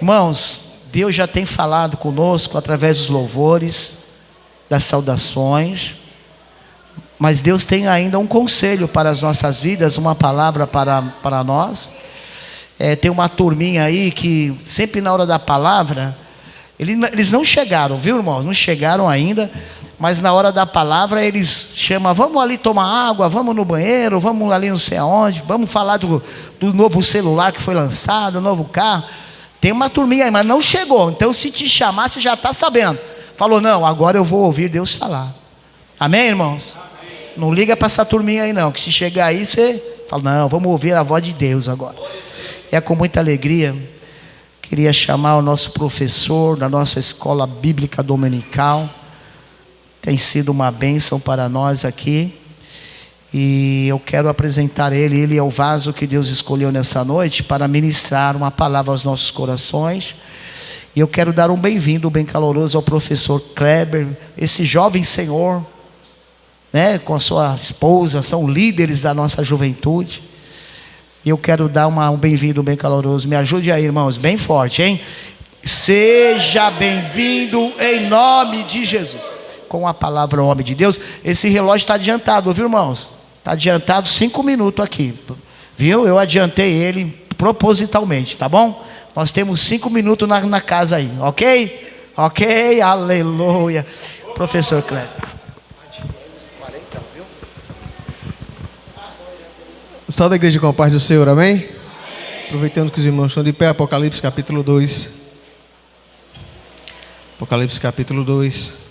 Irmãos, Deus já tem falado conosco através dos louvores, das saudações, mas Deus tem ainda um conselho para as nossas vidas, uma palavra para nós. Tem uma turminha aí que sempre na hora da palavra, eles não chegaram, viu, irmãos? Não chegaram ainda, mas na hora da palavra eles chamam: vamos ali tomar água, vamos no banheiro, vamos ali não sei aonde, vamos falar do novo celular que foi lançado, novo carro. Tem uma turminha aí, mas não chegou. Então se te chamar, você já está sabendo. Falou: não, agora eu vou ouvir Deus falar. Amém, irmãos? Amém. Não liga para essa turminha aí não, que se chegar aí você fala: não, vamos ouvir a voz de Deus agora. É com muita alegria, queria chamar o nosso professor da nossa escola bíblica dominical. Tem sido uma bênção para nós aqui. E eu quero apresentar ele. Ele é o vaso que Deus escolheu nessa noite para ministrar uma palavra aos nossos corações. E eu quero dar um bem-vindo bem caloroso ao professor Kleber, esse jovem senhor, né, com a sua esposa, são líderes da nossa juventude. E eu quero dar um bem-vindo bem caloroso. Me ajude aí, irmãos, bem forte, hein? Seja bem-vindo em nome de Jesus. Com a palavra homem de Deus. Esse relógio está adiantado, viu, irmãos? Está adiantado 5 minutos aqui, viu? Eu adiantei ele propositalmente, tá bom? Nós temos 5 minutos na casa aí, ok? Ok, aleluia. Professor Kleber. Salve a igreja com a paz do Senhor, amém? Amém? Aproveitando que os irmãos estão de pé, Apocalipse capítulo 2. Apocalipse capítulo 2.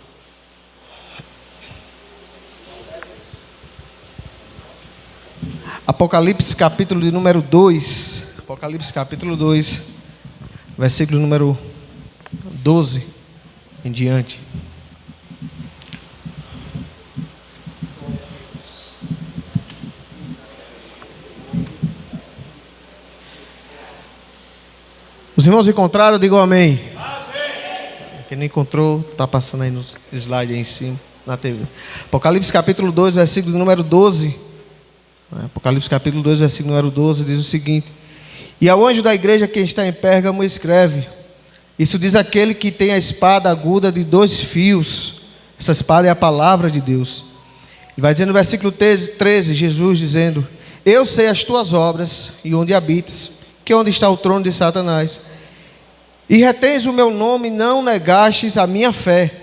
Apocalipse capítulo de número 2. Apocalipse capítulo 2, versículo número 12 em diante. Os irmãos encontraram, digam amém. Amém. Quem não encontrou, está passando aí no slide aí em cima, na TV. Apocalipse capítulo 2, versículo número 12. Apocalipse capítulo 2, versículo número 12, diz o seguinte: e ao anjo da igreja que está em Pérgamo escreve: isso diz aquele que tem a espada aguda de 2 fios. Essa espada é a palavra de Deus. E vai dizer no versículo 13, Jesus dizendo: eu sei as tuas obras e onde habitas, que é onde está o trono de Satanás. E retens o meu nome, não negastes a minha fé,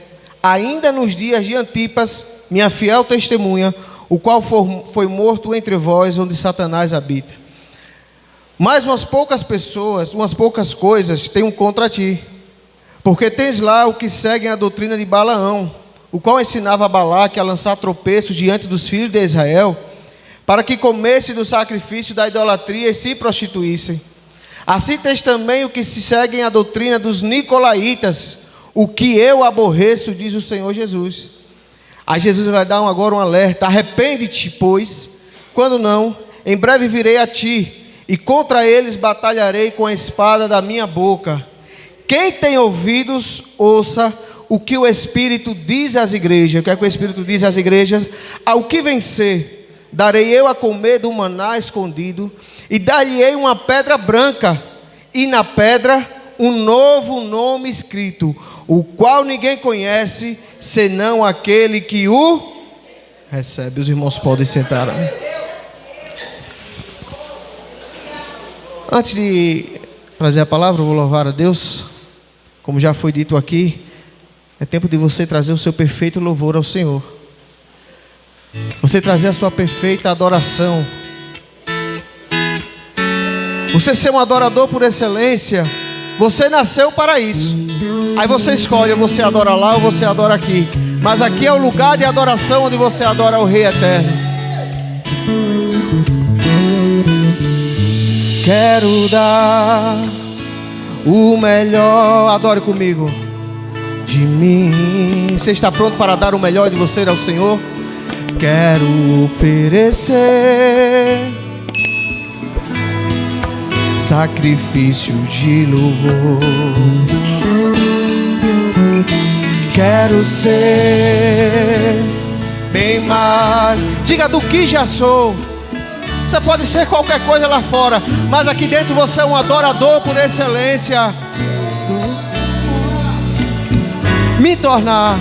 ainda nos dias de Antipas, minha fiel testemunha, o qual foi morto entre vós, onde Satanás habita. Mas umas poucas pessoas, umas poucas coisas tenho contra ti, porque tens lá o que seguem a doutrina de Balaão, o qual ensinava a Balaque a lançar tropeços diante dos filhos de Israel, para que comessem do sacrifício da idolatria e se prostituíssem. Assim tens também o que se seguem a doutrina dos nicolaítas, o que eu aborreço, diz o Senhor Jesus. Aí Jesus vai dar agora um alerta: arrepende-te, pois, quando não, em breve virei a ti, e contra eles batalharei com a espada da minha boca. Quem tem ouvidos, ouça o que o Espírito diz às igrejas. O que é que o Espírito diz às igrejas? Ao que vencer, darei eu a comer do maná escondido, e dar-lhe-ei uma pedra branca, e na pedra um novo nome escrito, o qual ninguém conhece, senão aquele que o recebe. Os irmãos podem sentar. Antes de trazer a palavra, eu vou louvar a Deus. Como já foi dito aqui, é tempo de você trazer o seu perfeito louvor ao Senhor. Você trazer a sua perfeita adoração. Você ser um adorador por excelência. Você nasceu para isso. Aí você escolhe, ou você adora lá ou você adora aqui. Mas aqui é o lugar de adoração onde você adora o Rei Eterno. Quero dar o melhor, adore comigo, de mim. Você está pronto para dar o melhor de você ao Senhor? Quero oferecer sacrifício de louvor. Quero ser bem mais, diga, do que já sou. Você pode ser qualquer coisa lá fora, mas aqui dentro você é um adorador por excelência. me tornar.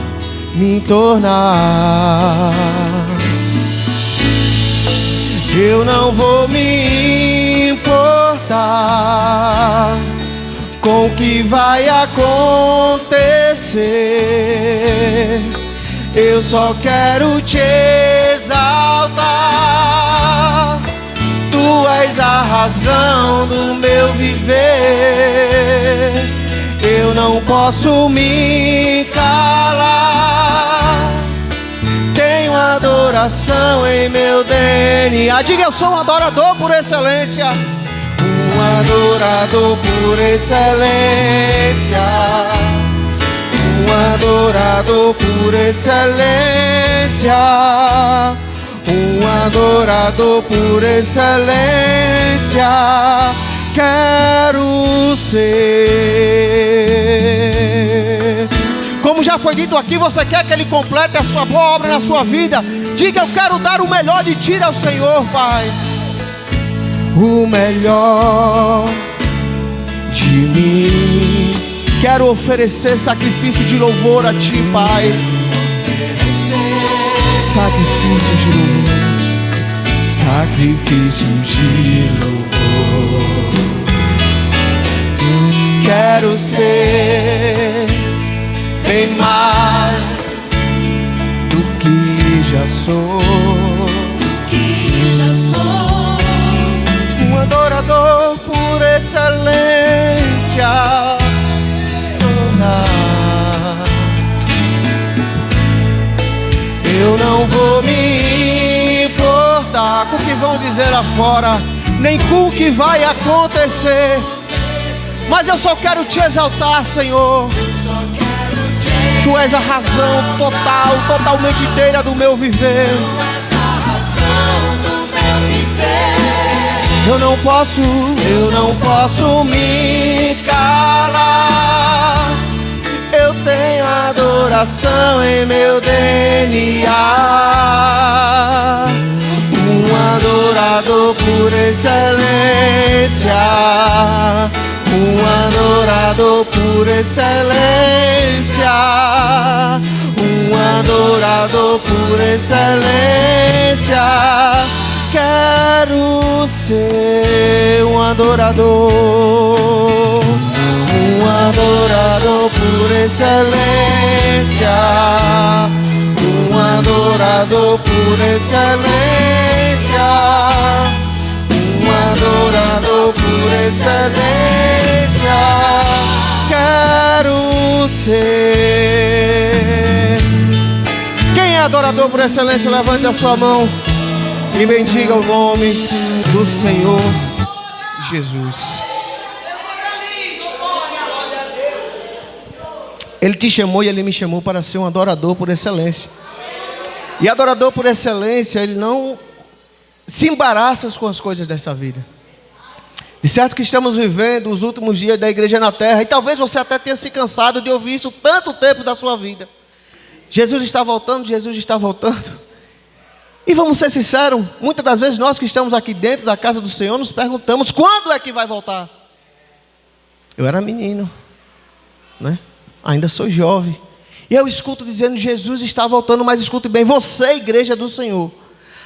Eu não vou me importar com o que vai acontecer. Eu só quero te exaltar. Tu és a razão do meu viver. Eu não posso me calar. Tenho adoração em meu DNA. Diga, eu sou um adorador por excelência. Um adorador por excelência. Um adorador por excelência. Um adorador por excelência. Quero ser. Como já foi dito aqui, você quer que Ele complete a sua boa obra na sua vida? Diga, eu quero dar o melhor de ti ao Senhor, Pai. O melhor de mim. Quero oferecer sacrifício de louvor a ti, Pai. Sacrifício de louvor. Sacrifício de louvor. Quero ser bem mais do que já sou. Um adorador por excelência. Eu não vou me importar com o que vão dizer lá fora, nem com o que vai acontecer. Mas eu só quero te exaltar, Senhor. Tu és a razão total, totalmente inteira do meu viver. Eu não posso me calar. Eu tenho adoração em meu DNA. Um adorador por excelência. Um adorador por excelência. Um adorador por excelência. Quero ser um adorador. Um adorador por excelência. Um adorador por excelência. Um adorador por excelência. Quero ser. Quem é adorador por excelência? Levante a sua mão e bendiga o nome do Senhor Jesus. Ele te chamou e Ele me chamou para ser um adorador por excelência. E adorador por excelência, ele não se embaraça com as coisas dessa vida. De certo que estamos vivendo os últimos dias da igreja na terra. E talvez você até tenha se cansado de ouvir isso tanto tempo da sua vida. Jesus está voltando, Jesus está voltando. E vamos ser sinceros, muitas das vezes nós que estamos aqui dentro da casa do Senhor nos perguntamos, quando é que vai voltar? Eu era menino, né? Ainda sou jovem. E eu escuto dizendo, Jesus está voltando, mas escute bem, você, igreja do Senhor,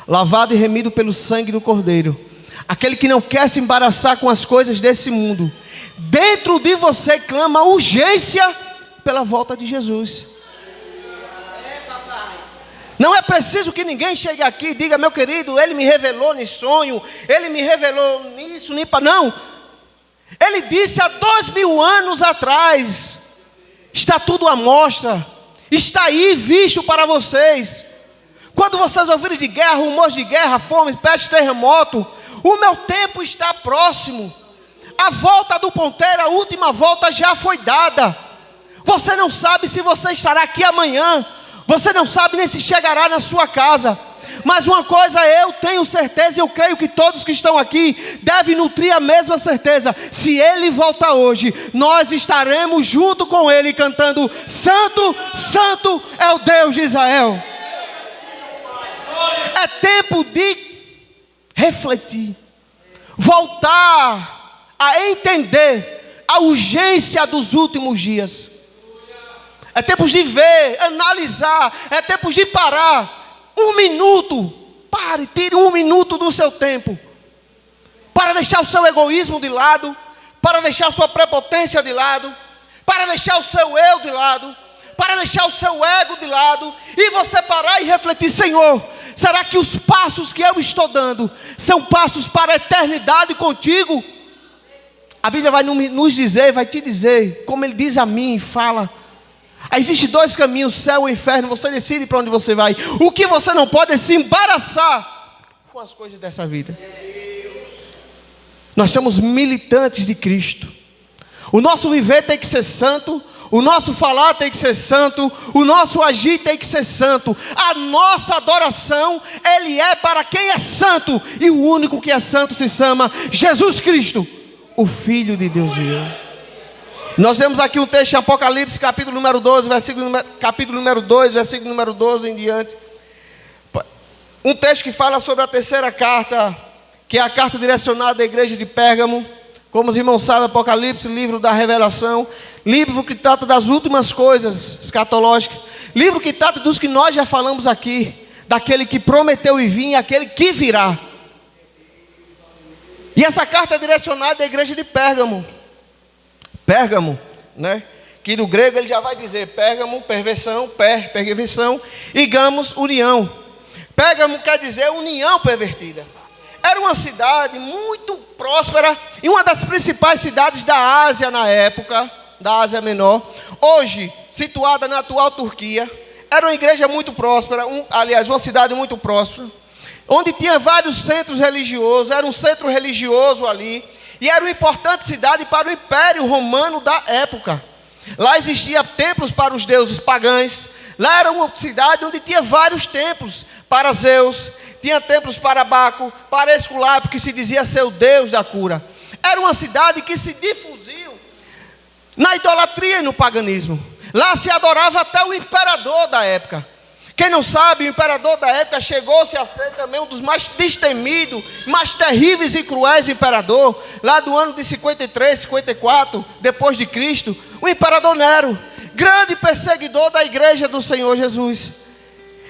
lavado e remido pelo sangue do Cordeiro, aquele que não quer se embaraçar com as coisas desse mundo, dentro de você clama urgência pela volta de Jesus. Não é preciso que ninguém chegue aqui e diga, meu querido, Ele me revelou nesse sonho, Ele me revelou nisso, não. Ele disse há 2000 anos atrás, está tudo à mostra, está aí visto para vocês. Quando vocês ouvirem de guerra, rumores de guerra, fome, peste, terremoto, o meu tempo está próximo. A volta do ponteiro, a última volta já foi dada. Você não sabe se você estará aqui amanhã. Você não sabe nem se chegará na sua casa. Mas uma coisa eu tenho certeza, e eu creio que todos que estão aqui devem nutrir a mesma certeza. Se Ele volta hoje, nós estaremos junto com Ele cantando: Santo, Santo é o Deus de Israel. É tempo de refletir, voltar a entender a urgência dos últimos dias. É tempo de ver, analisar. É tempo de parar. 1 minuto. Pare, tire 1 minuto do seu tempo. Para deixar o seu egoísmo de lado. Para deixar a sua prepotência de lado. Para deixar o seu eu de lado. Para deixar o seu ego de lado. E você parar e refletir: Senhor, será que os passos que eu estou dando são passos para a eternidade contigo? A Bíblia vai nos dizer, vai te dizer, como Ele diz a mim, fala. Existem 2 caminhos, céu e inferno. Você decide para onde você vai. O que você não pode é se embaraçar com as coisas dessa vida. Nós somos militantes de Cristo. O nosso viver tem que ser santo. O nosso falar tem que ser santo. O nosso agir tem que ser santo. A nossa adoração, Ele é para quem é santo. E o único que é santo se chama Jesus Cristo, o Filho de Deus vivo. Nós temos aqui um texto em Apocalipse, capítulo número 12, capítulo número 2, versículo número 12 em diante. Um texto que fala sobre a terceira carta, que é a carta direcionada à igreja de Pérgamo. Como os irmãos sabem, Apocalipse, livro da revelação, livro que trata das últimas coisas escatológicas, livro que trata dos que nós já falamos aqui, daquele que prometeu e vir, aquele que virá. E essa carta é direcionada à igreja de Pérgamo. Pérgamo, né? Que do grego ele já vai dizer Pérgamo, perversão, perversão, e gamos, união. Pérgamo quer dizer união pervertida. Era uma cidade muito próspera e uma das principais cidades da Ásia na época, da Ásia Menor. Hoje, situada na atual Turquia. Era uma igreja muito próspera, uma cidade muito próspera, onde tinha vários centros religiosos. Era um centro religioso ali. E era uma importante cidade para o Império Romano da época. Lá existiam templos para os deuses pagãos. Lá era uma cidade onde tinha vários templos para Zeus. Tinha templos para Baco, para Esculápio, que se dizia ser o deus da cura. Era uma cidade que se difundiu na idolatria e no paganismo. Lá se adorava até o imperador da época. Quem não sabe, o imperador da época chegou-se a ser também um dos mais destemidos, mais terríveis e cruéis imperador, lá do ano de 53, 54, depois de Cristo, o imperador Nero, grande perseguidor da igreja do Senhor Jesus.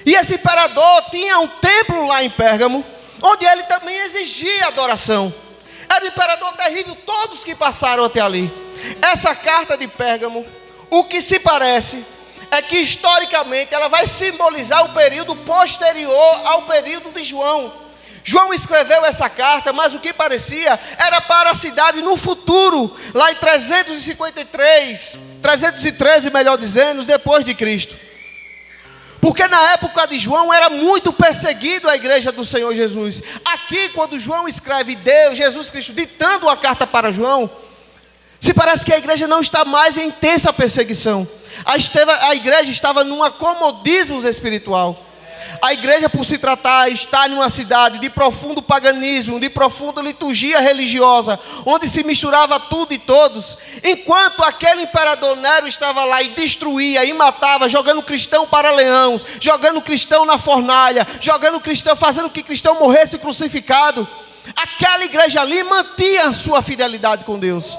E esse imperador tinha um templo lá em Pérgamo, onde ele também exigia adoração. Era um imperador terrível, todos que passaram até ali. Essa carta de Pérgamo, o que se parece é que historicamente ela vai simbolizar o período posterior ao período de João. João escreveu essa carta, mas o que parecia era para a cidade no futuro, lá em 313, melhor dizendo, depois de Cristo. Porque na época de João era muito perseguido a igreja do Senhor Jesus. Aqui, quando João escreve Deus, Jesus Cristo, ditando a carta para João, se parece que a igreja não está mais em intensa perseguição. A igreja estava num acomodismo espiritual. A igreja, por se tratar, está em uma cidade de profundo paganismo, de profunda liturgia religiosa, onde se misturava tudo e todos. Enquanto aquele imperador Nero estava lá e destruía e matava, jogando cristão para leões, jogando cristão na fornalha, jogando cristão, fazendo que cristão morresse crucificado, aquela igreja ali mantinha a sua fidelidade com Deus.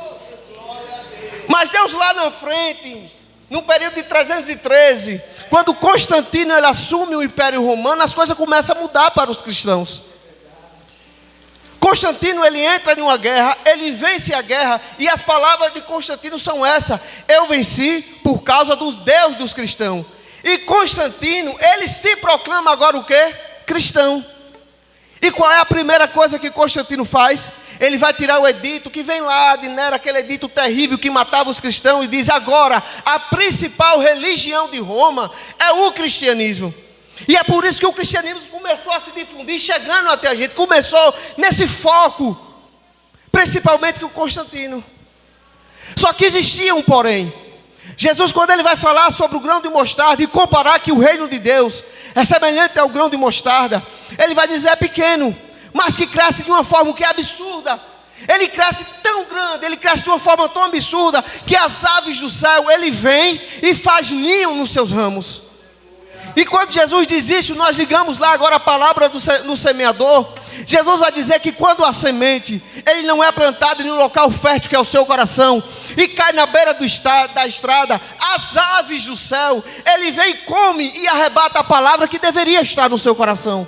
Mas Deus lá na frente, no período de 313, quando Constantino ele assume o Império Romano, as coisas começam a mudar para os cristãos. Constantino ele entra em uma guerra, ele vence a guerra, e as palavras de Constantino são essas: eu venci por causa do Deus dos cristãos. E Constantino, ele se proclama agora o quê? Cristão. E qual é a primeira coisa que Constantino faz? Ele vai tirar o edito que vem lá de Nero, aquele edito terrível que matava os cristãos, e diz: agora a principal religião de Roma é o cristianismo. E é por isso que o cristianismo começou a se difundir, chegando até a gente. Começou nesse foco, principalmente com Constantino. Só que existia um porém. Jesus, quando ele vai falar sobre o grão de mostarda e comparar que o reino de Deus é semelhante ao grão de mostarda, ele vai dizer: é pequeno, mas que cresce de uma forma que é absurda. Ele cresce tão grande, ele cresce de uma forma tão absurda, que as aves do céu, ele vem e faz ninho nos seus ramos. E quando Jesus diz isso, nós ligamos lá agora a palavra do semeador. Jesus vai dizer que quando a semente, ele não é plantado em um local fértil que é o seu coração, e cai na beira da estrada, as aves do céu, ele vem, come e arrebata a palavra que deveria estar no seu coração.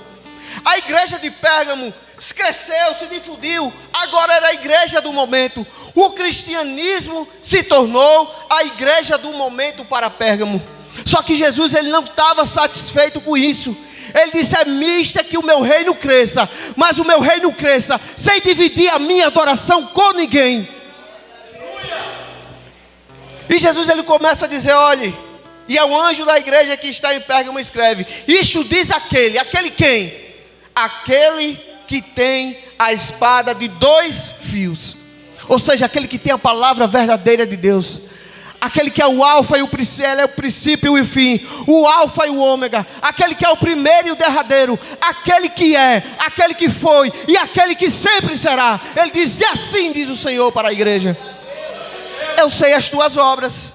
A igreja de Pérgamo cresceu, se difundiu, agora era a igreja do momento. O cristianismo se tornou a igreja do momento para Pérgamo. Só que Jesus, ele não estava satisfeito com isso. Ele disse: é mista que o meu reino cresça, mas o meu reino cresça sem dividir a minha adoração com ninguém. E Jesus, ele começa a dizer: olhe, e é o anjo da igreja que está em Pérgamo escreve: isto diz aquele quem? Aquele que tem a espada de 2 fios, ou seja, aquele que tem a palavra verdadeira de Deus. Aquele que é o alfa e o princípio e o fim, o alfa e o ômega, aquele que é o primeiro e o derradeiro, aquele que é, aquele que foi e aquele que sempre será. Ele diz: e assim diz o Senhor para a igreja: eu sei as tuas obras,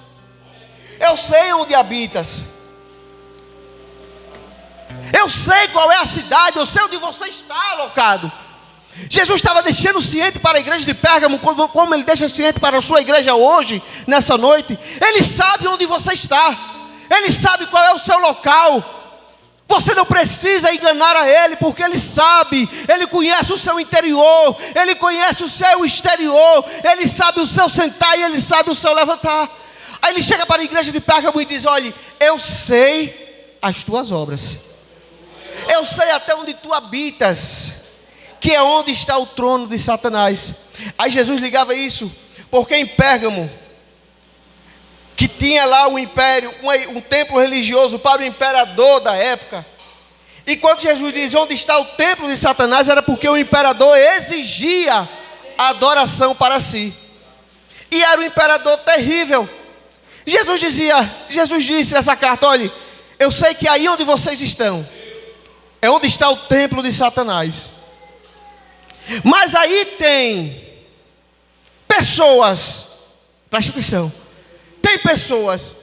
eu sei onde habitas, eu sei qual é a cidade, eu sei onde você está alocado. Jesus estava deixando ciente para a igreja de Pérgamo, como ele deixa ciente para a sua igreja hoje, nessa noite. Ele sabe onde você está, ele sabe qual é o seu local. Você não precisa enganar a ele, porque ele sabe, ele conhece o seu interior, ele conhece o seu exterior, ele sabe o seu sentar e ele sabe o seu levantar. Aí ele chega para a igreja de Pérgamo e diz: olha, eu sei as tuas obras, eu sei até onde tu habitas, que é onde está o trono de Satanás. Aí Jesus ligava isso, porque em Pérgamo, que tinha lá o império, um templo religioso para o imperador da época. E quando Jesus diz onde está o templo de Satanás, era porque o imperador exigia a adoração para si. E era um imperador terrível. Jesus disse nessa carta: olha, eu sei que aí onde vocês estão é onde está o templo de Satanás. Mas aí tem pessoas, preste atenção, tem pessoas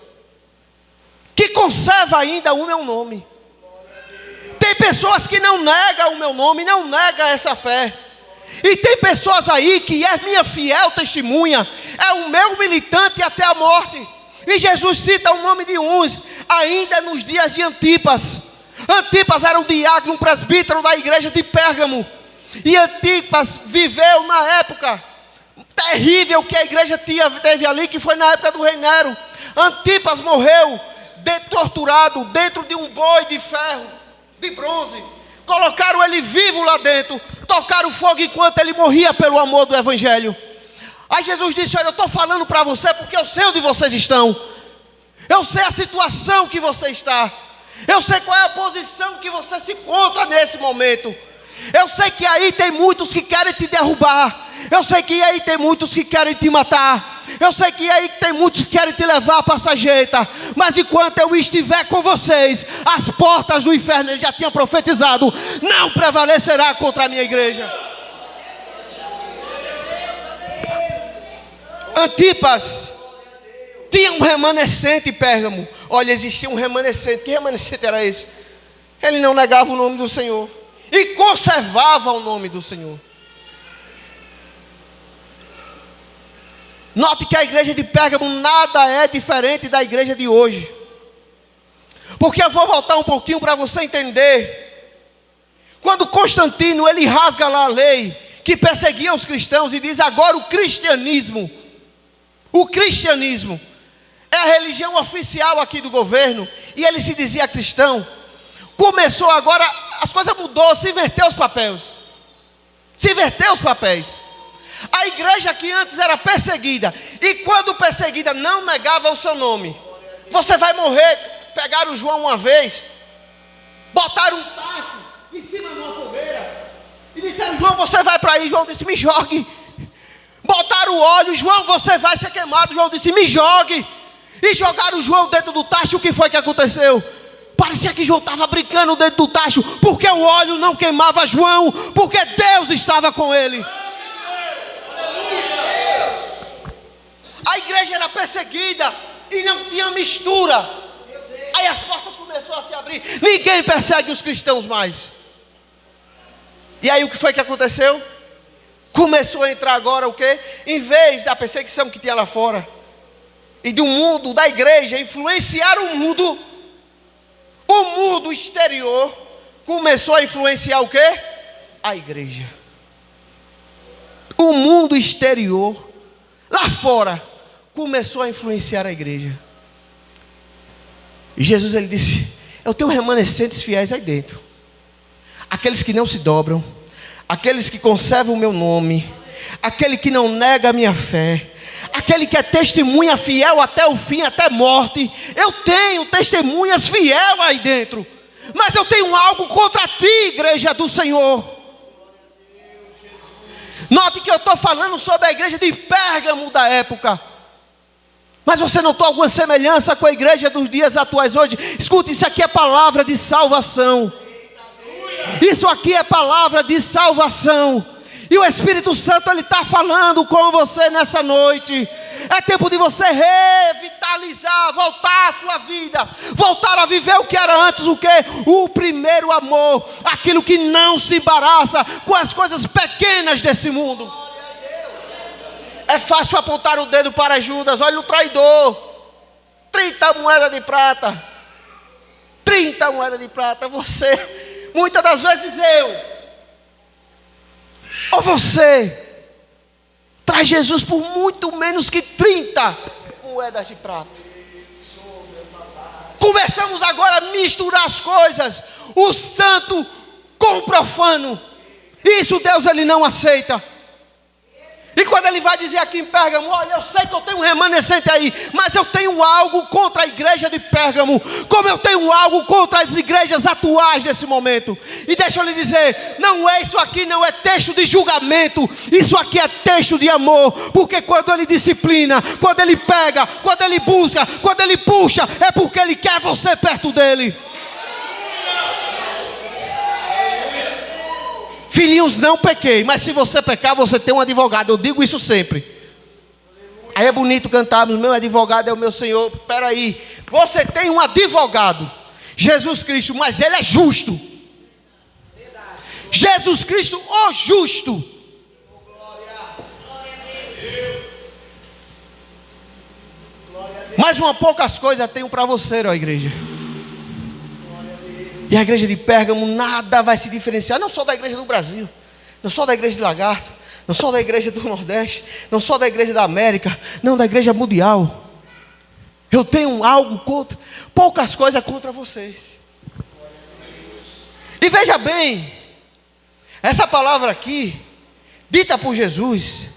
que conservam ainda o meu nome. Tem pessoas que não negam o meu nome, não negam essa fé. E tem pessoas aí que é minha fiel testemunha, é o meu militante até a morte. E Jesus cita o nome de uns, ainda nos dias de Antipas. Antipas era um diácono, um presbítero da igreja de Pérgamo. E Antipas viveu na época terrível que a igreja teve ali, que foi na época do rei Nero. Antipas morreu torturado dentro de um boi de ferro, de bronze. Colocaram ele vivo lá dentro, tocaram fogo enquanto ele morria pelo amor do evangelho. Aí Jesus disse: olha, eu estou falando para você porque eu sei onde vocês estão, eu sei a situação que você está, eu sei qual é a posição que você se encontra nesse momento. Eu sei que aí tem muitos que querem te derrubar, eu sei que aí tem muitos que querem te matar, eu sei que aí tem muitos que querem te levar para a sarjeta. Mas enquanto eu estiver com vocês, as portas do inferno, ele já tinha profetizado, não prevalecerá contra a minha igreja. Antipas tinha um remanescente em Pérgamo. Olha, existia um remanescente. Que remanescente era esse? Ele não negava o nome do Senhor e conservava o nome do Senhor. Note que a igreja de Pérgamo nada é diferente da igreja de hoje. Porque eu vou voltar um pouquinho para você entender. Quando Constantino, ele rasga lá a lei que perseguia os cristãos e diz: agora o cristianismo é a religião oficial aqui do governo, e ele se dizia cristão. Começou agora, as coisas mudou, se inverteu os papéis. A igreja que antes era perseguida, e quando perseguida não negava o seu nome. Você vai morrer. Pegaram o João uma vez, botaram um tacho em cima de uma fogueira e disseram: João, você vai para aí. João disse: me jogue. Botaram o óleo: João, você vai ser queimado. João disse: me jogue. E jogaram o João dentro do tacho. O que foi que aconteceu? Parecia que João estava brincando dentro do tacho, porque o óleo não queimava João, porque Deus estava com ele. A igreja era perseguida e não tinha mistura. Aí as portas começaram a se abrir. Ninguém persegue os cristãos mais. E aí o que foi que aconteceu? Começou a entrar agora o quê? Em vez da perseguição que tinha lá fora, e do mundo, da igreja, influenciar o mundo exterior começou a influenciar o quê? A igreja. O mundo exterior, lá fora, começou a influenciar a igreja. E Jesus, ele disse: eu tenho remanescentes fiéis aí dentro, aqueles que não se dobram, aqueles que conservam o meu nome, aquele que não nega a minha fé, aquele que é testemunha fiel até o fim, até morte. Eu tenho testemunhas fiel aí dentro, mas eu tenho algo contra ti, igreja do Senhor. Note que eu estou falando sobre a igreja de Pérgamo da época, mas você notou alguma semelhança com a igreja dos dias atuais hoje? Escute, isso aqui é palavra de salvação. Isso aqui é palavra de salvação. E o Espírito Santo, ele está falando com você nessa noite. É tempo de você revitalizar, voltar à sua vida, voltar a viver o que era antes, o que? O primeiro amor, aquilo que não se embaraça com as coisas pequenas desse mundo. É fácil apontar o dedo para Judas, olha o traidor, 30 moedas de prata, 30 moedas de prata, você, muitas das vezes ou você traz Jesus por muito menos que 30 moedas de prata. Começamos agora a misturar as coisas, o santo com o profano. Isso Deus, ele não aceita. E quando ele vai dizer aqui em Pérgamo: olha, eu sei que eu tenho um remanescente aí, mas eu tenho algo contra a igreja de Pérgamo, como eu tenho algo contra as igrejas atuais desse momento. E deixa eu lhe dizer, não é isso aqui, não é texto de julgamento, isso aqui é texto de amor. Porque quando ele disciplina, quando ele pega, quando ele busca, quando ele puxa, é porque ele quer você perto dele. Filhinhos, não pequei, mas se você pecar, você tem um advogado. Eu digo isso sempre. Aí é bonito cantarmos: meu advogado é o meu Senhor. Espera aí, você tem um advogado, Jesus Cristo, mas ele é justo. Jesus Cristo, o justo. Mais uma poucas coisas tenho para você, ó igreja. E a igreja de Pérgamo nada vai se diferenciar, não só da igreja do Brasil, não só da igreja de Lagarto, não só da igreja do Nordeste, não só da igreja da América, não, da igreja mundial. Eu tenho algo contra, poucas coisas contra vocês. E veja bem, essa palavra aqui, dita por Jesus,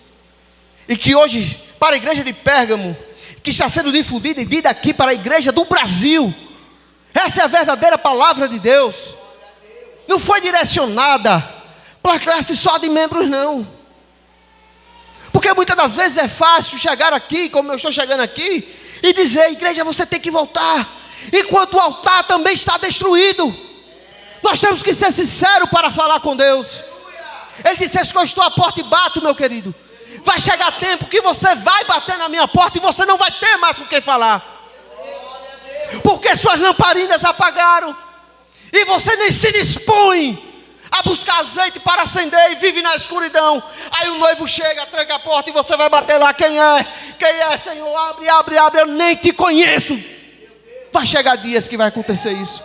e que hoje, para a igreja de Pérgamo, que está sendo difundida e dita aqui para a igreja do Brasil, essa é a verdadeira palavra de Deus. Não foi direcionada para a classe só de membros, não. Porque muitas das vezes é fácil chegar aqui, como eu estou chegando aqui, e dizer: igreja, você tem que voltar, enquanto o altar também está destruído. Nós temos que ser sinceros para falar com Deus. Ele disse: eu estou à porta e bato, meu querido. Vai chegar tempo que você vai bater na minha porta e você não vai ter mais com quem falar, porque suas lamparinas apagaram, e você nem se dispõe a buscar azeite para acender, e vive na escuridão. Aí o noivo chega, tranca a porta, e você vai bater lá: quem é? Quem é, Senhor? Abre, abre, abre, eu nem te conheço. Vai chegar dias que vai acontecer isso.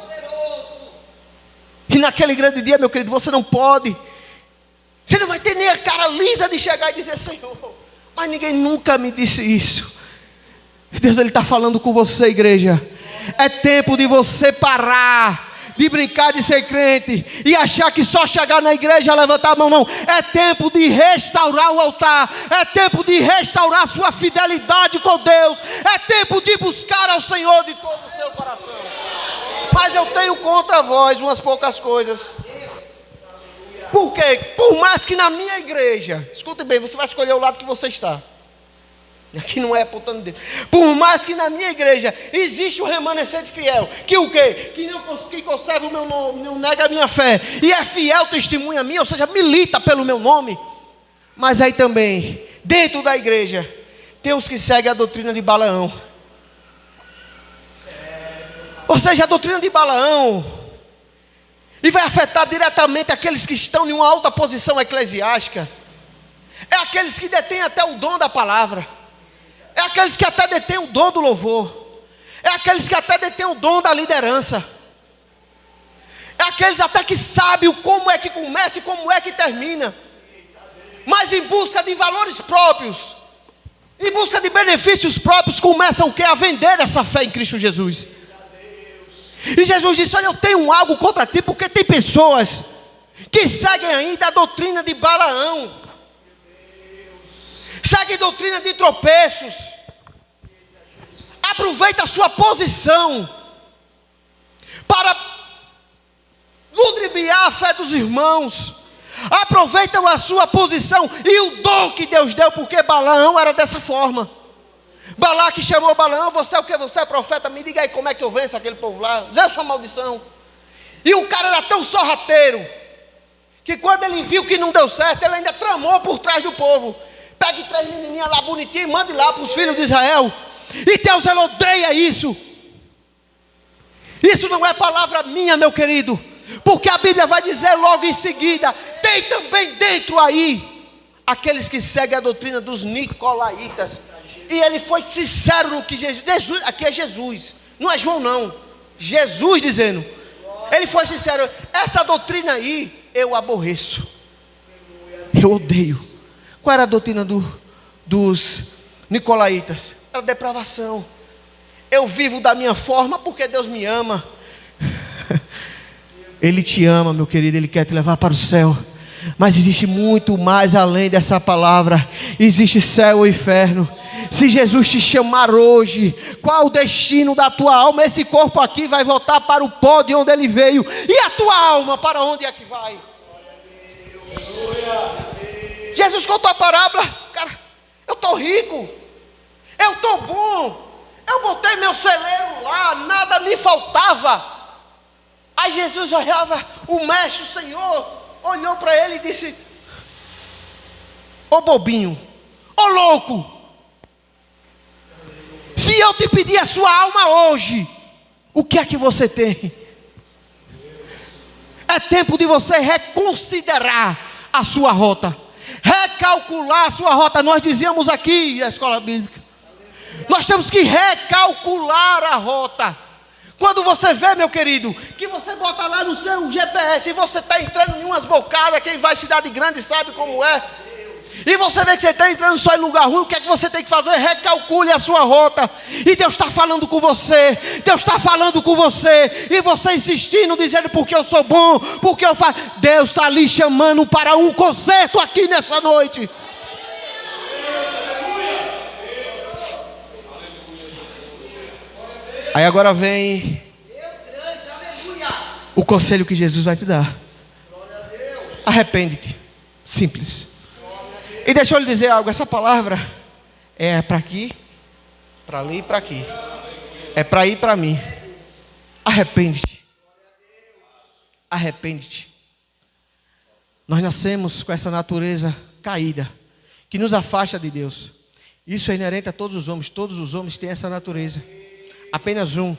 E naquele grande dia, meu querido, você não pode, você não vai ter nem a cara lisa de chegar e dizer: Senhor, mas ninguém nunca me disse isso. Deus, ele está falando com você, igreja. É tempo de você parar de brincar de ser crente e achar que só chegar na igreja, levantar a mão, não. É tempo de restaurar o altar, é tempo de restaurar a sua fidelidade com Deus, é tempo de buscar ao Senhor de todo o seu coração. Mas eu tenho contra vós umas poucas coisas. Por quê? Por mais que na minha igreja, escute bem, você vai escolher o lado que você está. Aqui não é apontando dedo. Por mais que na minha igreja existe um remanescente fiel, que o quê? Que conserva o meu nome, não nega a minha fé, e é fiel testemunha minha, ou seja, milita pelo meu nome. Mas aí também, dentro da igreja, tem os que seguem a doutrina de Balaão. Ou seja, a doutrina de Balaão E vai afetar diretamente aqueles que estão em uma alta posição eclesiástica. É aqueles que detêm até o dom da palavra. É aqueles que até detêm o dom do louvor. É aqueles que até detêm o dom da liderança. É aqueles até que sabem como é que começa e como é que termina. Mas em busca de valores próprios, em busca de benefícios próprios, começam o quê? A vender essa fé em Cristo Jesus. E Jesus disse: olha, eu tenho algo contra ti, porque tem pessoas que seguem ainda a doutrina de Balaão, seguem doutrina de tropeços, aproveita a sua posição para ludibriar a fé dos irmãos, aproveitam a sua posição e o dom que Deus deu, porque Balaão era dessa forma. Balaque chamou Balaão: você é o que? Você é profeta? Me diga aí como é que eu venço aquele povo lá. Zé, sua maldição. E o cara era tão sorrateiro que quando ele viu que não deu certo, ele ainda tramou por trás do povo: pegue 3 menininhas lá bonitinhas e mande lá para os filhos de Israel. E Deus, ele odeia isso. Isso não é palavra minha, meu querido, porque a Bíblia vai dizer logo em seguida: tem também dentro aí aqueles que seguem a doutrina dos nicolaítas. E ele foi sincero no que Jesus, aqui é Jesus, não é João não, Jesus dizendo, ele foi sincero: essa doutrina aí eu aborreço, eu odeio. Qual era a doutrina dos nicolaítas? Era depravação. Eu vivo da minha forma porque Deus me ama. Ele te ama, meu querido, Ele quer te levar para o céu. Mas existe muito mais além dessa palavra. Existe céu e inferno. Se Jesus te chamar hoje, qual o destino da tua alma? Esse corpo aqui vai voltar para o pó de onde ele veio. E a tua alma, para onde é que vai? Jesus contou a parábola: cara, eu estou rico, eu estou bom, eu botei meu celeiro lá, nada me faltava. Aí Jesus olhava, o mestre, o Senhor, olhou para ele e disse: ô bobinho, ô louco, se eu te pedir a sua alma hoje, o que é que você tem? É tempo de você reconsiderar a sua rota, recalcular a sua rota. Nós dizíamos aqui na escola bíblica, nós temos que recalcular a rota. Quando você vê, meu querido, que você bota lá no seu GPS e você está entrando em umas bocadas, quem vai cidade grande sabe como é, e você vê que você está entrando só em lugar ruim, o que é que você tem que fazer? Recalcule a sua rota. E Deus está falando com você, Deus está falando com você, e você insistindo, dizendo: porque eu sou bom, porque eu faço. Deus está lhe chamando para um concerto aqui nessa noite. Aí agora vem o conselho que Jesus vai te dar: arrepende-te. Simples. E deixa eu lhe dizer algo: essa palavra é para aqui, para ali e para aqui. É para ir para mim. Arrepende-te. Arrepende-te. Nós nascemos com essa natureza caída, que nos afasta de Deus. Isso é inerente a todos os homens. Todos os homens têm essa natureza. Apenas um,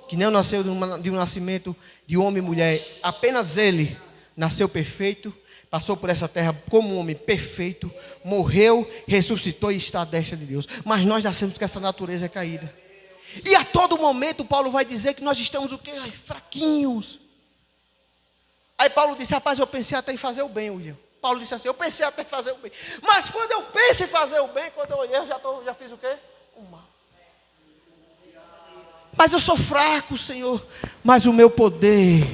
que não nasceu de um nascimento de homem e mulher. Apenas ele nasceu perfeito, passou por essa terra como um homem perfeito, morreu, ressuscitou e está à destra de Deus. Mas nós nascemos com essa natureza caída. E a todo momento Paulo vai dizer que nós estamos o quê? Ai, fraquinhos. Aí Paulo disse: rapaz, eu pensei até em fazer o bem, William. Paulo disse assim: eu pensei até em fazer o bem. Mas quando eu penso em fazer o bem, quando eu olhei, eu já fiz o quê? O mal. Mas eu sou fraco, Senhor. Mas o meu poder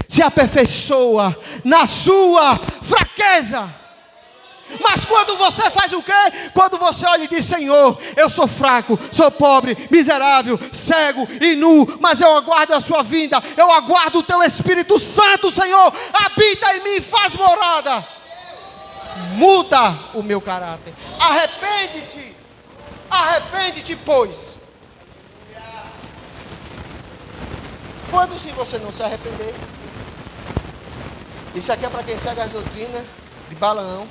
se aperfeiçoa na sua fraqueza. Mas quando você faz o quê? Quando você olha e diz: Senhor, eu sou fraco, sou pobre, miserável, cego e nu, mas eu aguardo a sua vinda, eu aguardo o teu Espírito Santo, Senhor, habita em mim, faz morada. Muda o meu caráter. Arrepende-te. Arrepende-te, pois. Quando se você não se arrepender? Isso aqui é para quem segue as doutrinas de Balaão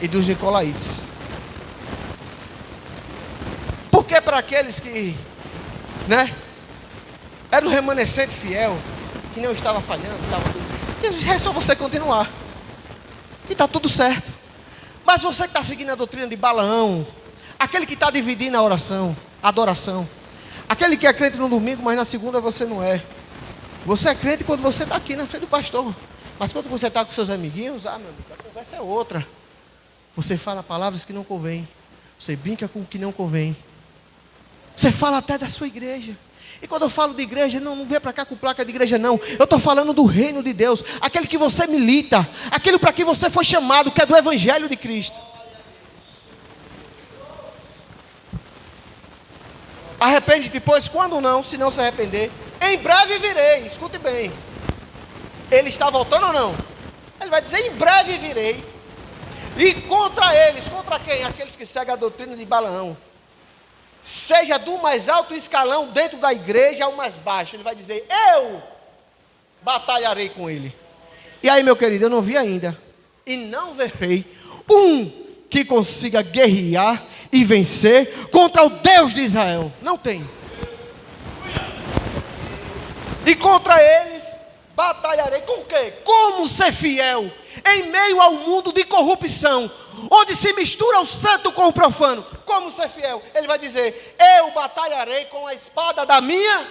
e dos nicolaítas. Porque para aqueles que, era o remanescente fiel, que não estava falhando, estava tudo. É só você continuar. E está tudo certo. Mas você que está seguindo a doutrina de Balaão, aquele que está dividindo a oração, a adoração, aquele que é crente no domingo, mas na segunda você não é. Você é crente quando você está aqui na frente do pastor. Mas quando você está com seus amiguinhos, meu amigo, a conversa é outra. Você fala palavras que não convém. Você brinca com o que não convém. Você fala até da sua igreja. E quando eu falo de igreja, não vem para cá com placa de igreja não. Eu estou falando do reino de Deus. Aquele que você milita. Aquilo para que você foi chamado, que é do evangelho de Cristo. Arrepende-te, pois, quando não, se não se arrepender, em breve virei. Escute bem. Ele está voltando ou não? Ele vai dizer, em breve virei. E contra eles, contra quem? Aqueles que seguem a doutrina de Balaão. Seja do mais alto escalão dentro da igreja ao mais baixo. Ele vai dizer, eu batalharei com ele. E aí, meu querido, eu não vi ainda. E não verei um que consiga guerrear e vencer contra o Deus de Israel. Não tem. E contra eles batalharei. Com o quê? Como ser fiel em meio ao mundo de corrupção, onde se mistura o santo com o profano. Como ser fiel? Ele vai dizer, eu batalharei com a espada da minha.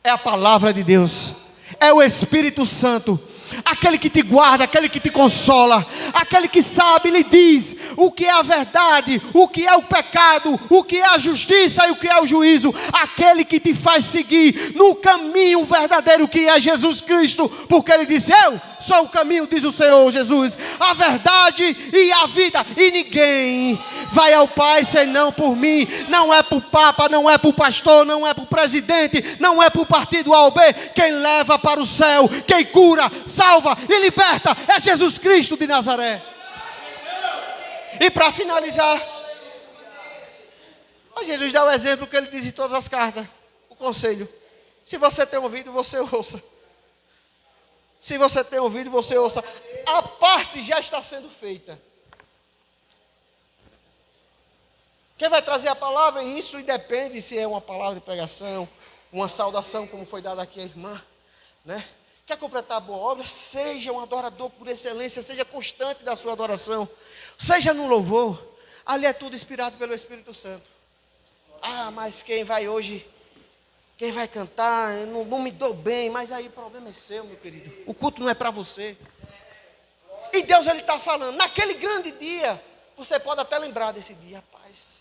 É a palavra de Deus. É o Espírito Santo. Aquele que te guarda, aquele que te consola, aquele que sabe, lhe diz o que é a verdade, o que é o pecado, o que é a justiça e o que é o juízo. Aquele que te faz seguir no caminho verdadeiro que é Jesus Cristo, porque ele disse, eu sou o caminho, diz o Senhor Jesus, a verdade e a vida, e ninguém vai ao Pai senão por mim. Não é por Papa, não é por pastor, não é por presidente, não é por partido A ou B. Quem leva para o céu, quem cura, salva e liberta é Jesus Cristo de Nazaré. E para finalizar, Jesus dá o exemplo que ele diz em todas as cartas, o conselho. Se você tem ouvido, você ouça. Se você tem ouvido, você ouça. A parte já está sendo feita. Quem vai trazer a palavra? Isso independe se é uma palavra de pregação, uma saudação, como foi dada aqui à irmã, né? Quer completar a boa obra? Seja um adorador por excelência, seja constante na sua adoração, seja no louvor. Ali é tudo inspirado pelo Espírito Santo. Ah, mas quem vai hoje, quem vai cantar, eu não me dou bem, mas aí o problema é seu, meu querido. O culto não é para você. E Deus, ele está falando, naquele grande dia, você pode até lembrar desse dia, rapaz.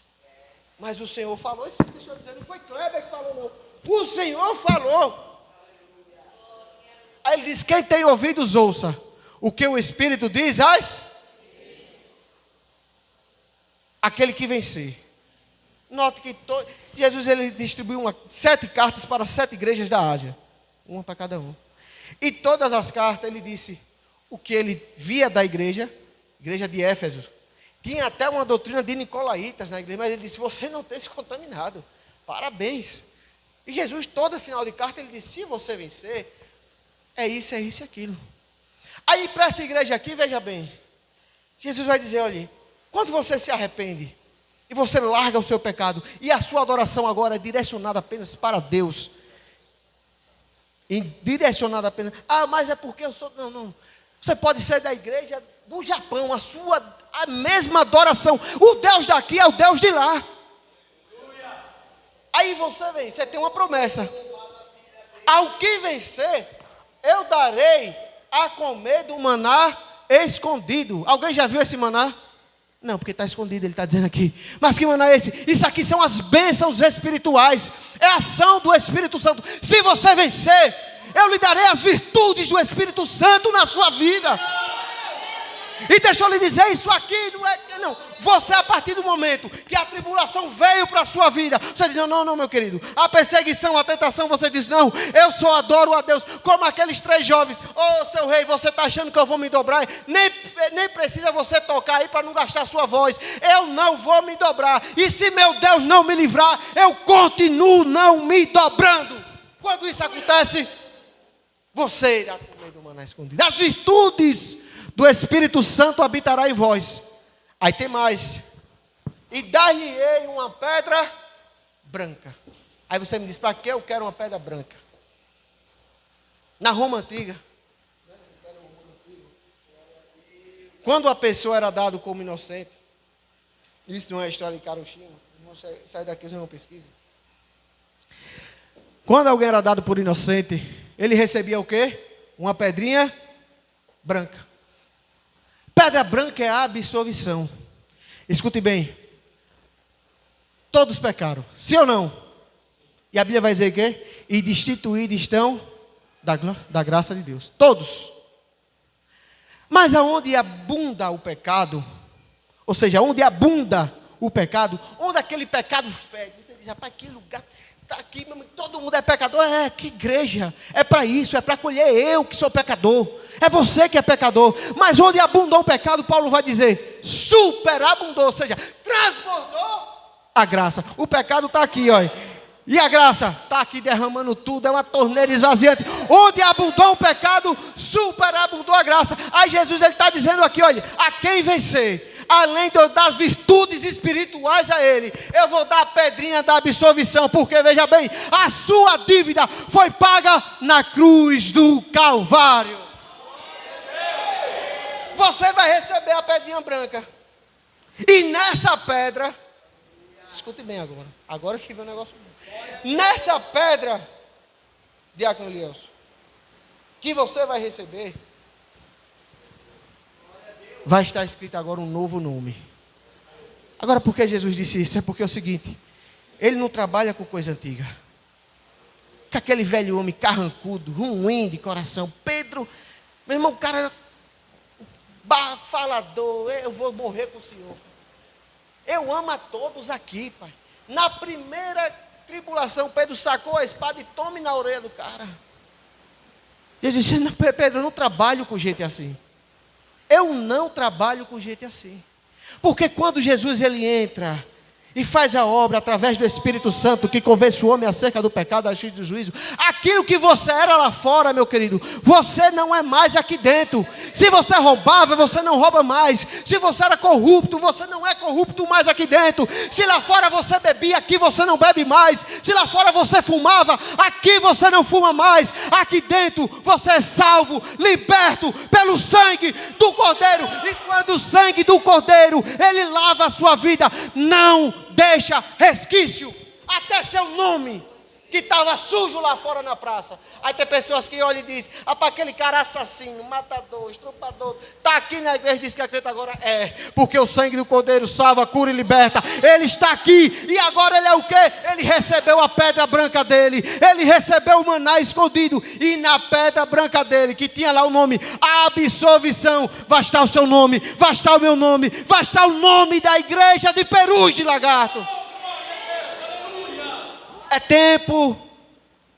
Mas o Senhor falou, isso deixa eu dizer, não foi Kleber que falou não. O Senhor falou. Aí ele diz, quem tem ouvidos ouça o que o Espírito diz aquele que vencer. Note que Jesus ele distribuiu 7 cartas para 7 igrejas da Ásia, uma para cada um. E todas as cartas ele disse o que ele via da igreja de Éfeso. Tinha até uma doutrina de Nicolaitas na igreja, mas ele disse, você não tem se contaminado, parabéns. E Jesus, todo final de carta, ele disse, se você vencer, é isso e aquilo. Aí para essa igreja aqui, veja bem, Jesus vai dizer, olha, quando você se arrepende, e você larga o seu pecado, e a sua adoração agora é direcionada apenas para Deus, e direcionada apenas, mas é porque eu sou, não, você pode ser da igreja do Japão, a mesma adoração, o Deus daqui é o Deus de lá. Aí você vem, você tem uma promessa, ao que vencer, eu darei a comer do maná escondido. Alguém já viu esse maná? Não, porque está escondido, ele está dizendo aqui. Mas que maná é esse? Isso aqui são as bênçãos espirituais. É a ação do Espírito Santo. Se você vencer, eu lhe darei as virtudes do Espírito Santo na sua vida. E deixa eu lhe dizer, isso aqui não. Você, a partir do momento que a tribulação veio para a sua vida, você diz, não, meu querido. A perseguição, a tentação, você diz, não, eu só adoro a Deus. Como aqueles 3 jovens, seu rei, você está achando que eu vou me dobrar? Nem precisa você tocar aí para não gastar a sua voz. Eu não vou me dobrar. E se meu Deus não me livrar, eu continuo não me dobrando. Quando isso acontece, você irá comer do maná escondido. As virtudes do Espírito Santo habitará em vós. Aí tem mais. E dar-lhe-ei uma pedra branca. Aí você me diz, para que eu quero uma pedra branca? Na Roma antiga, Quando a pessoa era dada como inocente, isso não é história de Karoshima, sai daqui, vocês não pesquisam. Quando alguém era dado por inocente, ele recebia o quê? Uma pedrinha branca. Pedra branca é a absolvição. Escute bem. Todos pecaram, sim ou não? E a Bíblia vai dizer o quê? E destituídos estão da graça de Deus. Todos. Mas aonde abunda o pecado, ou seja, onde abunda o pecado, onde aquele pecado fede, você diz, rapaz, que lugar, está aqui, todo mundo é pecador, que igreja, é para isso, é para acolher eu que sou pecador, é você que é pecador, mas onde abundou o pecado, Paulo vai dizer, superabundou, ou seja, transbordou a graça, o pecado está aqui, olha. E a graça está aqui derramando tudo, é uma torneira esvaziante. Onde abundou o pecado, superabundou a graça. Aí Jesus está dizendo aqui, olha, a quem vencer, além de eu dar as virtudes espirituais a ele, eu vou dar a pedrinha da absolvição, porque veja bem, a sua dívida foi paga na cruz do Calvário. Você vai receber a pedrinha branca. E nessa pedra, escute bem agora que vem o negócio. Nessa pedra, Diácono Elielson, que você vai receber, vai estar escrito agora um novo nome. Agora, por que Jesus disse isso? É porque é o seguinte, ele não trabalha com coisa antiga. Com aquele velho homem carrancudo, ruim de coração. Pedro, meu irmão, o cara falador, eu vou morrer com o Senhor. Eu amo a todos aqui, pai. Na primeira tribulação, Pedro sacou a espada e tome na orelha do cara. Jesus disse, Pedro, eu não trabalho com gente assim. Eu não trabalho com gente assim. Porque quando Jesus ele entra e faz a obra através do Espírito Santo, que convence o homem acerca do pecado, da justiça e do juízo, aquilo que você era lá fora, meu querido, você não é mais aqui dentro. Se você roubava, você não rouba mais. Se você era corrupto, você não é corrupto mais aqui dentro. Se lá fora você bebia, aqui você não bebe mais. Se lá fora você fumava, aqui você não fuma mais. Aqui dentro você é salvo, liberto pelo sangue do Cordeiro. E quando o sangue do Cordeiro, ele lava a sua vida, não deixa resquício, até seu nome, que estava sujo lá fora na praça. Aí tem pessoas que olham e dizem, para aquele cara assassino, matador, estrupador, está aqui na igreja e diz que acredita agora. Porque o sangue do Cordeiro salva, cura e liberta. Ele está aqui, e agora ele é o quê? Ele recebeu a pedra branca dele, ele recebeu o maná escondido, e na pedra branca dele, que tinha lá o nome, a absolvição, vai estar o seu nome, vai estar o meu nome, vai estar o nome da igreja de Perus de Lagarto. É tempo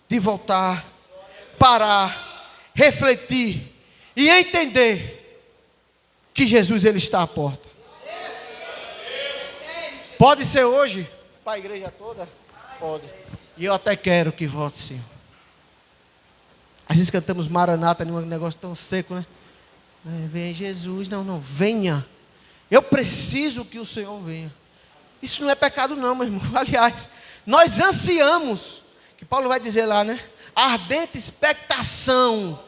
de voltar, parar, refletir e entender que Jesus ele está à porta. Pode ser hoje para a igreja toda? Pode. E eu até quero que volte, Senhor. Às vezes cantamos Maranata num negócio tão seco, né? Vem Jesus, não, venha. Eu preciso que o Senhor venha. Isso não é pecado não, meu irmão. Aliás, nós ansiamos, que Paulo vai dizer lá, né? A ardente expectação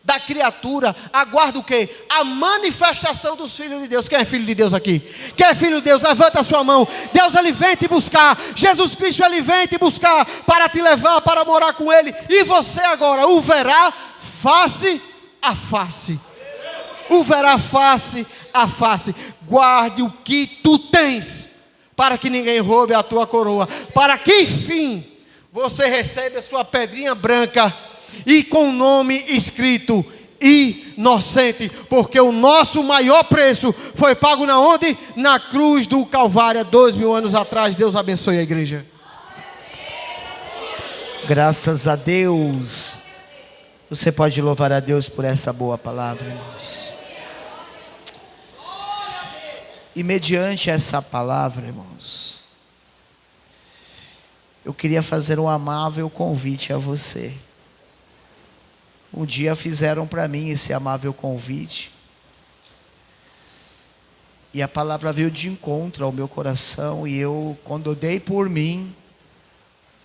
da criatura aguarda o quê? A manifestação dos filhos de Deus. Quem é filho de Deus aqui? Quem é filho de Deus? Levanta a sua mão. Deus ele vem te buscar. Jesus Cristo ele vem te buscar para te levar, para morar com ele. E você agora o verá face a face. O verá face a face. Guarde o que tu tens, para que ninguém roube a tua coroa, para que enfim você receba a sua pedrinha branca e com o nome escrito inocente, porque o nosso maior preço foi pago na onde? Na cruz do Calvário, 2000 anos atrás. Deus abençoe a igreja. Graças a Deus. Você pode louvar a Deus por essa boa palavra, irmãos. E mediante essa palavra, irmãos, eu queria fazer um amável convite a você. Um dia fizeram para mim esse amável convite. E a palavra veio de encontro ao meu coração. E eu, quando eu dei por mim,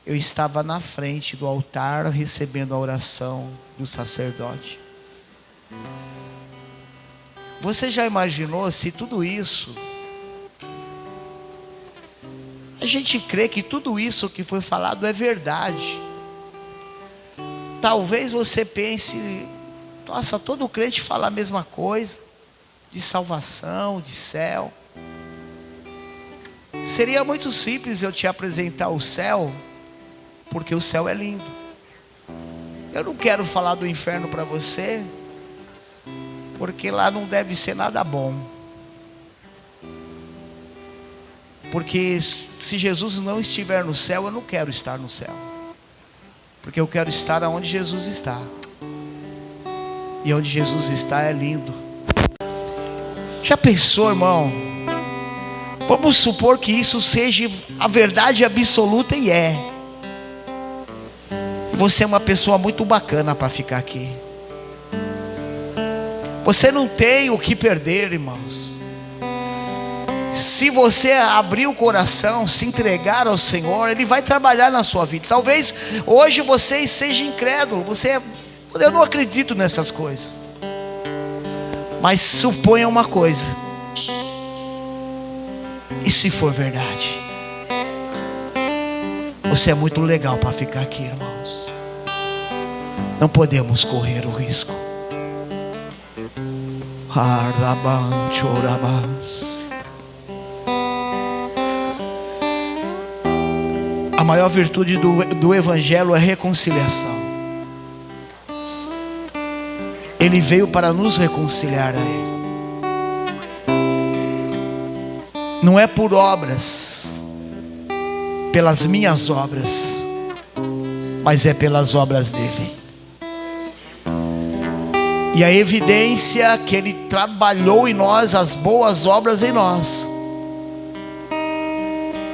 eu estava na frente do altar recebendo a oração do sacerdote. Você já imaginou se tudo isso... A gente crê que tudo isso que foi falado é verdade. Talvez você pense, nossa, todo crente fala a mesma coisa, de salvação, de céu. Seria muito simples eu te apresentar o céu, porque o céu é lindo. Eu não quero falar do inferno para você, porque lá não deve ser nada bom. Porque se Jesus não estiver no céu, eu não quero estar no céu. Porque eu quero estar onde Jesus está. E onde Jesus está é lindo. Já pensou, irmão? Vamos supor que isso seja a verdade absoluta, e é. Você é uma pessoa muito bacana para ficar aqui. Você não tem o que perder, irmãos. Se você abrir o coração, se entregar ao Senhor, Ele vai trabalhar na sua vida. Talvez hoje você seja incrédulo, eu não acredito nessas coisas. Mas suponha uma coisa: e se for verdade? Você é muito legal para ficar aqui, irmãos. Não podemos correr o risco. A maior virtude do Evangelho é reconciliação. Ele veio para nos reconciliar a Ele. Não é por obras, pelas minhas obras, mas é pelas obras dele. E a evidência que Ele trabalhou em nós, as boas obras em nós,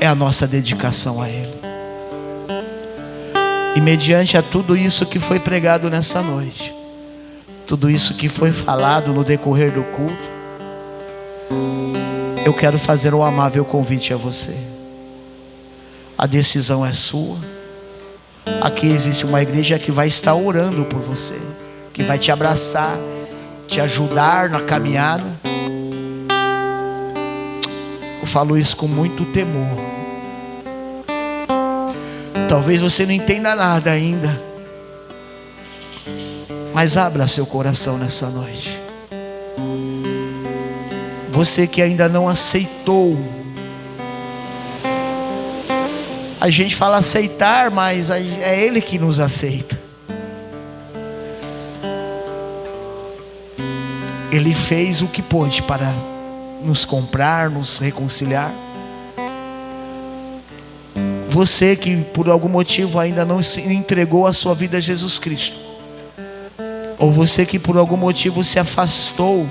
é a nossa dedicação a Ele. E mediante a tudo isso que foi pregado nessa noite, tudo isso que foi falado no decorrer do culto, eu quero fazer um amável convite a você. A decisão é sua. Aqui existe uma igreja que vai estar orando por você, que vai te abraçar, te ajudar na caminhada. Eu falo isso com muito temor. Talvez você não entenda nada ainda, mas abra seu coração nessa noite. Você que ainda não aceitou. A gente fala aceitar, mas é Ele que nos aceita. Ele fez o que pôde para nos comprar, nos reconciliar. Você que por algum motivo ainda não se entregou a sua vida a Jesus Cristo, ou você que por algum motivo se afastou,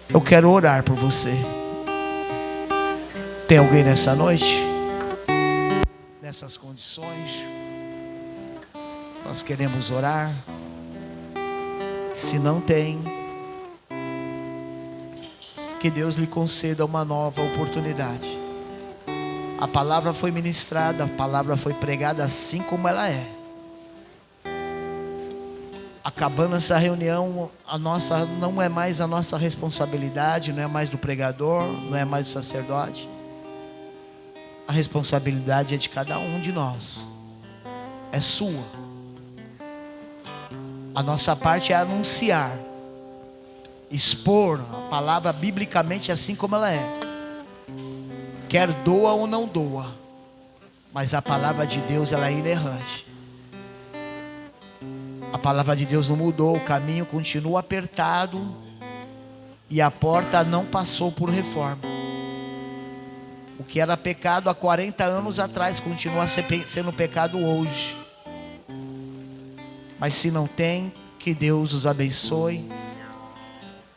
eu quero orar por você. Tem alguém nessa noite? Nessas condições? Nós queremos orar. Se não tem, que Deus lhe conceda uma nova oportunidade. A palavra foi ministrada, a palavra foi pregada assim como ela é. Acabando essa reunião, não é mais a nossa responsabilidade, não é mais do pregador, não é mais do sacerdote. A responsabilidade é de cada um de nós. É sua. A nossa parte é anunciar, expor a palavra biblicamente assim como ela é. Quer doa ou não doa, mas a palavra de Deus, ela é inerrante. A palavra de Deus não mudou, o caminho continua apertado e a porta não passou por reforma. O que era pecado há 40 anos atrás continua sendo pecado hoje. Mas se não tem, que Deus os abençoe.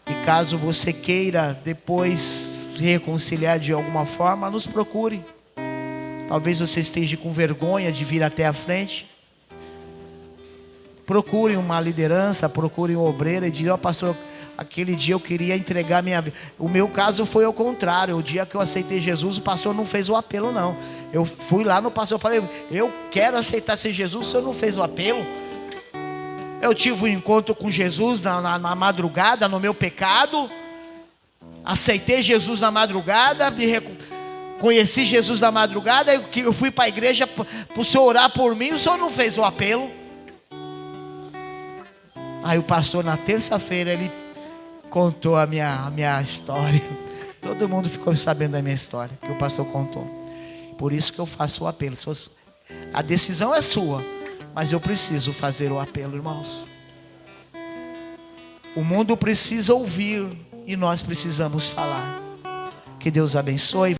E caso você queira depois reconciliar de alguma forma, nos procure. Talvez você esteja com vergonha de vir até a frente. Procure uma liderança, procure um obreiro e diga: ó, pastor, aquele dia eu queria entregar minha vida. O meu caso foi ao contrário. O dia que eu aceitei Jesus, o pastor não fez o apelo, não. Eu fui lá no pastor e falei: eu quero aceitar ser Jesus, o senhor não fez o apelo? Eu tive um encontro com Jesus na madrugada, no meu pecado. Aceitei Jesus na madrugada, conheci Jesus na madrugada. Eu fui para a igreja para o senhor orar por mim. O senhor não fez o apelo. Aí o pastor, na terça-feira, ele contou a minha história. Todo mundo ficou sabendo da minha história, que o pastor contou. Por isso que eu faço o apelo. A decisão é sua, mas eu preciso fazer o apelo, irmãos. O mundo precisa ouvir e nós precisamos falar. Que Deus abençoe.